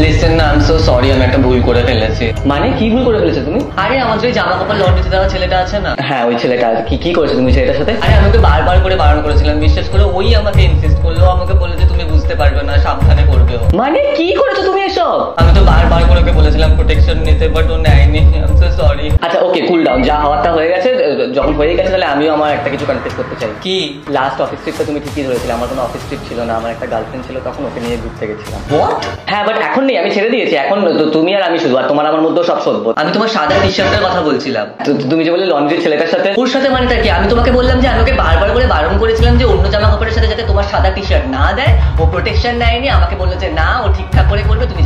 Listen না, I am so sorry, আমি একটা ভুল করে ফেলেছি। মানে কি ভুল করে ফেলেছো তুমি? আরে আমাদের ওই জামা কাপড় লন্ড্রিতে দেওয়া ছেলেটা আছে না? হ্যাঁ ওই ছেলেটা কি করেছো তুমি ছেলেটার সাথে? আরে আমি ওকে বারবার করে বারণ করেছিলাম, বিশ্বাস করে ওই আমাকে ইনসিস্ট করলো, আমাকে বললো যে তুমি বুঝতে পারবে না, সাবধানে করবে ও। মানে কি করেছো তুমি এসব? আমি তো বারবার করে ওকে বলেছিলাম প্রোটেকশন নিতে, বাট ও নেয়নি। I am so sorry. আচ্ছা ওকে কুল ডাউন, যা হওয়ারটা হয়ে গেছে। যখন হয়ে গেছে তাহলে আমিও আমার একটা কিছু কনফেস করতে চাই। কি? লাস্ট অফিস ট্রিপটা তুমি ঠিকই ধরেছিলে, আমার কোনো অফিস ট্রিপ ছিল না, আমার একটা গার্লফ্রেন্ড ছিল, তখন ওকে নিয়ে ঘুরতে গেছিলাম। হোয়াট? হ্যাঁ বাট এখন নেই, আমি ছেড়ে দিয়েছি। এখন তুমি আর আমি শুধু, আর তোমার আমার মধ্যেও সব সভ্য। আমি তোমার সাদা টি শার্টের কথা বলছিলাম। তুমি যে বললে লন্ড্রির ছেলেটার সাথে, ওর সাথে মানেটা কি? আমি তোমাকে বললাম যে আমি ওকে বারবার করে বারণ করেছিলাম যে অন্য জামা কাপড়ের সাথে যাতে তোমার সাদা টি শার্ট না দেয়। ও প্রোটেকশন নেয়নি, আমাকে বললো যে না ও ঠিকঠাক করে করবে, তুমি